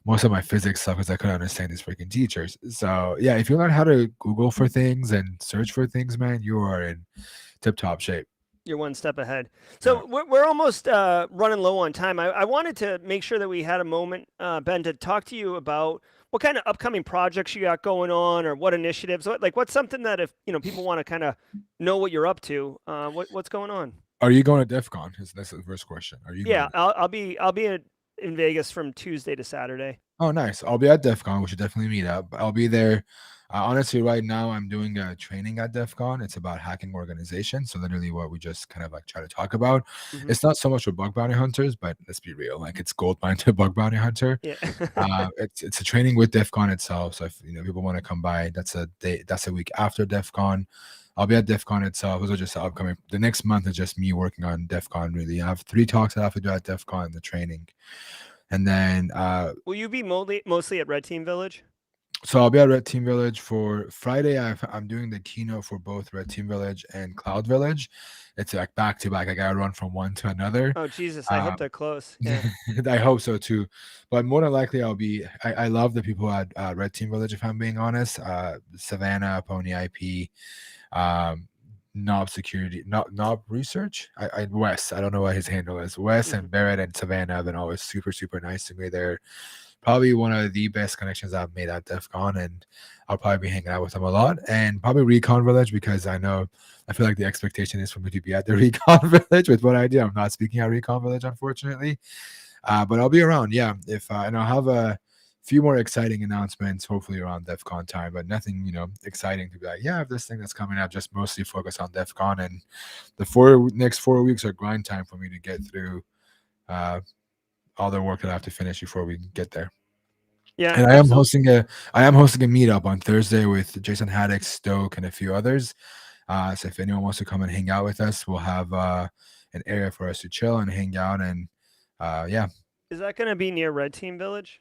Most of my physics stuff because I couldn't understand these freaking teachers. So yeah, if you learn how to Google for things and search for things, man, you are in tip top shape. You're one step ahead. Yeah. So we're almost running low on time. I wanted to make sure that we had a moment, Ben, to talk to you about what kind of upcoming projects you got going on, or what initiatives. What's something that if people want to kind of know what you're up to, what's going on? Are you going to DEF CON? That's the first question. Are you Yeah, going? I'll be in Vegas from Tuesday to Saturday. Oh, nice. I'll be at DEF CON. We should definitely meet up. I'll be there. Honestly, right now I'm doing a training at DEF CON. It's about hacking organization. So literally what we just kind of like try to talk about. Hmm. It's not so much for bug bounty hunters, but let's be real. Like it's gold mine to bug bounty hunter. Yeah. It's a training with DEF CON itself. So if people want to come by, that's a day, that's a week after DEF CON. I'll be at DEF CON itself. Those are just upcoming. The next month is just me working on DEF CON. Really, I have 3 talks I have to do at DEF CON, the training, and then Will you be mostly at Red Team Village? so I'll be at Red Team Village for Friday. I'm doing the keynote for both Red Team Village and Cloud Village. It's like back to back. I gotta run from one to another. Oh Jesus, I hope they're close. Yeah. I hope so too. But more than likely, I'll be. I love the people at Red Team Village. If I'm being honest, Savannah, Pony IP, um, Knob Security, Knob Research. Wes. I don't know what his handle is. Wes Mhm. and Barrett and Savannah have been always super nice to me. They're probably one of the best connections I've made at DEF CON, and I'll probably be hanging out with them a lot. And probably Recon Village because I feel like the expectation is for me to be at the Recon Village with what I do. I'm not speaking at Recon Village, unfortunately, but I'll be around. Yeah, if and I'll have a few more exciting announcements, hopefully around DEF CON time, but nothing exciting to be like, yeah, I have this thing that's coming up. Just mostly focus on DEF CON, and the next 4 weeks are grind time for me to get through. All the work that I have to finish before we get there. Yeah, And absolutely. I am hosting a meetup on Thursday with Jason Haddock, Stoke, and a few others. So if anyone wants to come and hang out with us, we'll have an area for us to chill and hang out. And yeah, Is that going to be near Red Team Village?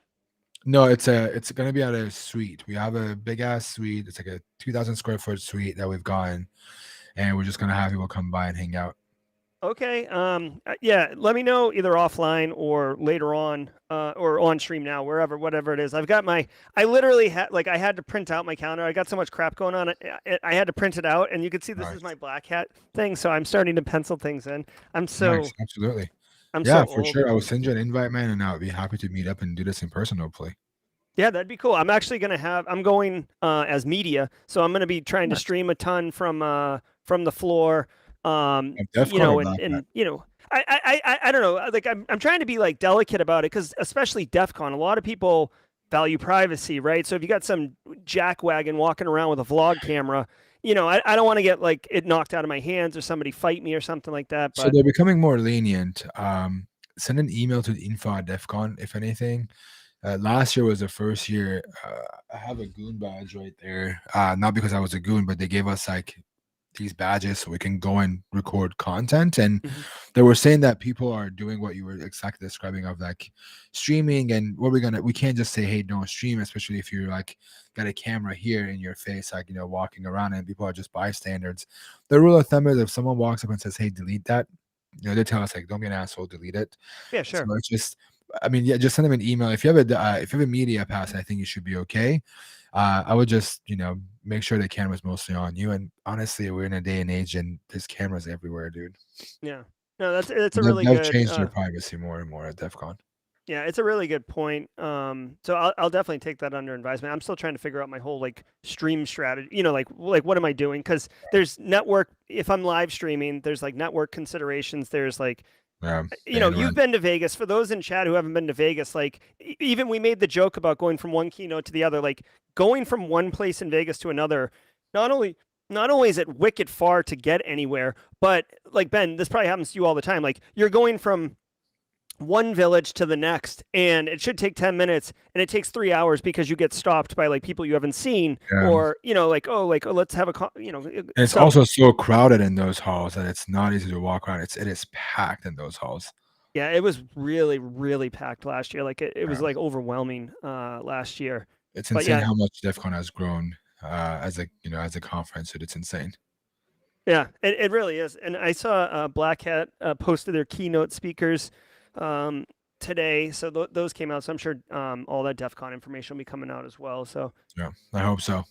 no, it's gonna be at a suite. We have a big ass suite. It's like a 2,000 square foot suite that we've gotten, and we're just gonna have people come by and hang out. Okay. Yeah. Let me know either offline or later on, or on stream now, whatever it is. I literally had I had to print out my calendar. I got so much crap going on. I had to print it out, and you can see this is my Nice, black hat thing. So I'm starting to pencil things in. I'm so nice, absolutely. I'm Yeah, so for old. sure. I will send you an invite, man, and I'll be happy to meet up and do this in person, hopefully. Yeah, that'd be cool. I'm going as media, so I'm gonna be trying to Nice. stream a ton from the floor. DEF CON or Black Hat? And I don't know. Like I'm trying to be like delicate about it because especially DEF CON, a lot of people value privacy, right? So if you got some jackwagon walking around with a vlog camera. I don't want to get like it knocked out of my hands or somebody fight me or something like that. So But they're becoming more lenient. Send an email to info@defcon if anything. Last year was the first year. I have a goon badge right there. Not because I was a goon, but they gave us like these badges so we can go and record content. And they were saying that people are doing what you were exactly describing of like streaming. And we can't just say, hey, don't stream, especially if you're like got a camera here in your face, like, walking around and people are just bystanders. The rule of thumb is if someone walks up and says, hey, delete that, they tell us like, don't be an asshole, delete it. yeah, So sure. it's just, I mean, yeah, just send them an email. If you have a media pass, I think you should be okay. I would just, make sure the camera's mostly on you. And honestly, we're in a day and age, and there's cameras everywhere, dude. Yeah. No, that's a They've, really they've good. changed their privacy more and more at DEF CON. Yeah, it's a really good point. So I'll definitely take that under advisement. I'm still trying to figure out my whole like stream strategy. Like what am I doing? Because there's network. If I'm live streaming, there's like network considerations. There's like, you've been to Vegas. For those in chat who haven't been to Vegas, like even we made the joke about going from one keynote to the other. Like going from one place in Vegas to another. Not only is it wicked far to get anywhere, but like Ben, this probably happens to you all the time. Like you're going from one village to the next, and it should take 10 minutes, and it takes 3 hours because you get stopped by like people you haven't seen, or let's have and it's also so crowded in those halls that it's not easy to walk around. It is packed in those halls. Yeah, it was really, really packed last year. Like it was like overwhelming last year. It's insane how much DEF CON has grown as a conference. It's insane. Yeah, it really is. And I saw Black Hat posted their keynote speakers today, so those came out. So I'm sure all that DEF CON information will be coming out as well. So yeah, I hope so.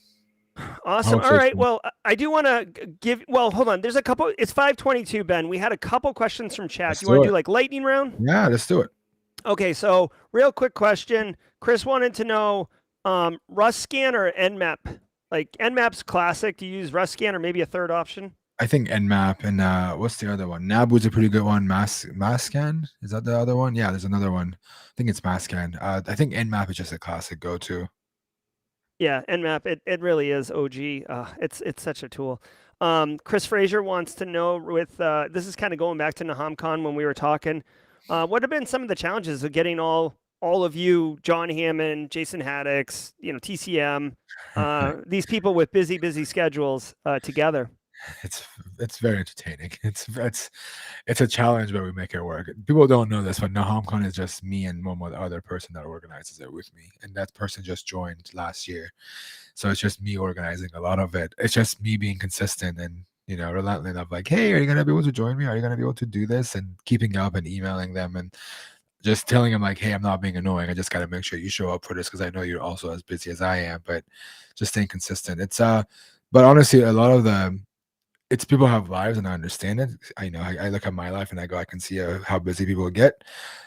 Awesome. All right. Well, I do want to give. Well, hold on. There's a couple. It's 5:22, Ben. We had a couple questions from chat. Do you want to do like lightning round? Yeah, let's do it. Okay. So real quick question. Chris wanted to know Rust scan or Nmap. Like Nmap's classic. Do you use Rust scan or maybe a third option? I think Nmap and what's the other one? Nabu's a pretty good one. Masscan, is that the other one? Yeah, there's another one. I think it's Masscan. I think Nmap is just a classic go-to. Yeah, Nmap, it really is OG. It's such a tool. Chris Frazier wants to know with this is kind of going back to NahamCon when we were talking. What have been some of the challenges of getting all of you, John Hammond, Jason Haddix, TCM, these people with busy schedules together? It's very entertaining. It's a challenge, but we make it work. People don't know this, but NahamCon is just me and one other person that organizes it with me, and that person just joined last year, so it's just me organizing a lot of it. It's just me being consistent and relentless of like, hey, are you gonna be able to join me? Are you gonna be able to do this? And keeping up and emailing them and just telling them like, hey, I'm not being annoying. I just got to make sure you show up for this because I know you're also as busy as I am. But just staying consistent. But honestly, a lot of it's people have lives and I understand it. I look at my life and I can see how busy people get,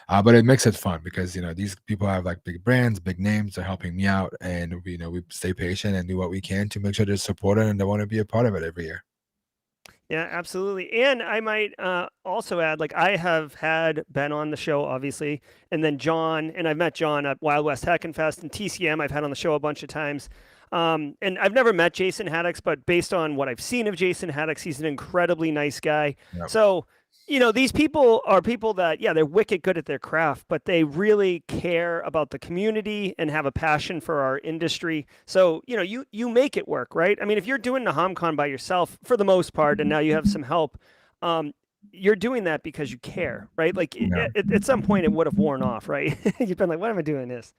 but it makes it fun because these people have like big brands, big names. They're helping me out, and we stay patient and do what we can to make sure they're supported and they want to be a part of it every year. Yeah, absolutely. And I might also add, like I have had Ben on the show, obviously, and then John, and I've met John at Wild West Hackin' Fest, and TCM I've had on the show a bunch of times. And I've never met Jason Haddix, but based on what I've seen of Jason Haddix, he's an incredibly nice guy. Yep. So, these people are people that, they're wicked good at their craft, but they really care about the community and have a passion for our industry. So, you make it work, right? I mean, if you're doing NahamCon by yourself for the most part, and now you have some help, you're doing that because you care, right? Like at some point it would have worn off, right? You've been like, why am I doing this?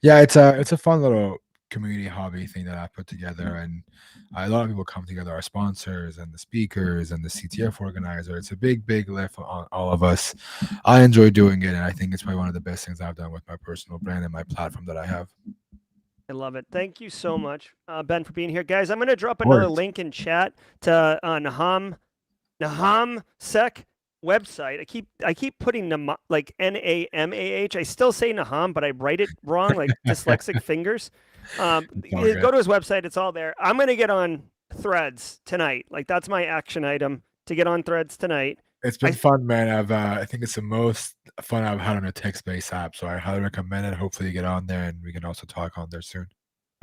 Yeah, it's a fun little community hobby thing that I put together, and a lot of people come together, our sponsors and the speakers and the CTF organizer. It's a big lift on all of us. I enjoy doing it, and I think it's probably one of the best things I've done with my personal brand and my platform that I have. I love it. Thank you so much, Ben, for being here. Guys, I'm going to drop another link in chat to NahamSec website. I keep putting like NAMAH. I still say Naham, but I write it wrong, like dyslexic fingers. Go to his website. It's all there. I'm going to get on Threads tonight. Like that's my action item to get on Threads tonight. It's been fun, man. I think it's the most fun I've had on a text-based app, so I highly recommend it. Hopefully you get on there and we can also talk on there soon.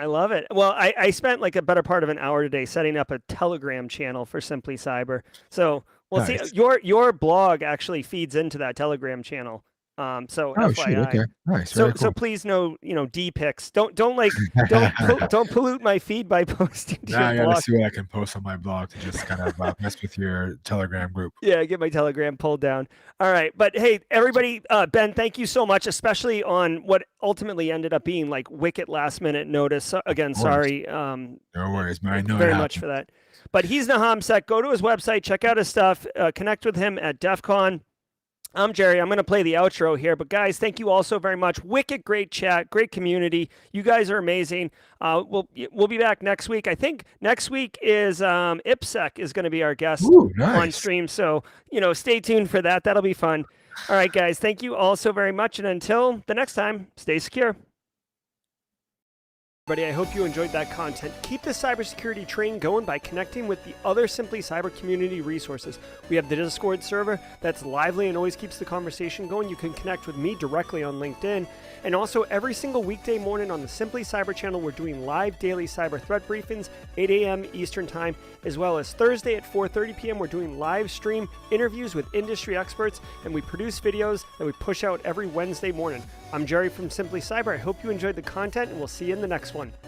I love it. Well, I spent like a better part of an hour today setting up a Telegram channel for Simply Cyber. So we'll see. Nice. Your blog actually feeds into that Telegram channel. So Oh shoot. FYI. Okay. Nice. So Very cool. please no, D pics. Don't like don't pollute my feed by posting to Now your I gotta blog. see what I can post on my blog to just kind of mess with your Telegram group. Yeah, get my Telegram pulled down. All right, but hey, everybody, Ben, thank you so much, especially on what ultimately ended up being like wicked last minute notice. Again, Of course. sorry. No worries, man. I know very it much happened. for that. But he's NahamSec. Go to his website, check out his stuff, connect with him at DEF CON. I'm Jerry. I'm going to play the outro here. But guys, thank you all so very much. Wicked great chat, great community. You guys are amazing. We'll be back next week. I think next week is IPSEC is going to be our guest Ooh, on nice. stream. So, stay tuned for that. That'll be fun. All right, guys. Thank you all so very much. And until the next time, stay secure. Everybody, I hope you enjoyed that content. Keep the cybersecurity train going by connecting with the other Simply Cyber community resources. We have the Discord server that's lively and always keeps the conversation going. You can connect with me directly on LinkedIn. And also every single weekday morning on the Simply Cyber channel, we're doing live daily cyber threat briefings, 8 a.m. Eastern time, as well as Thursday at 4:30 p.m. We're doing live stream interviews with industry experts, and we produce videos that we push out every Wednesday morning. I'm Jerry from Simply Cyber. I hope you enjoyed the content, and we'll see you in the next one.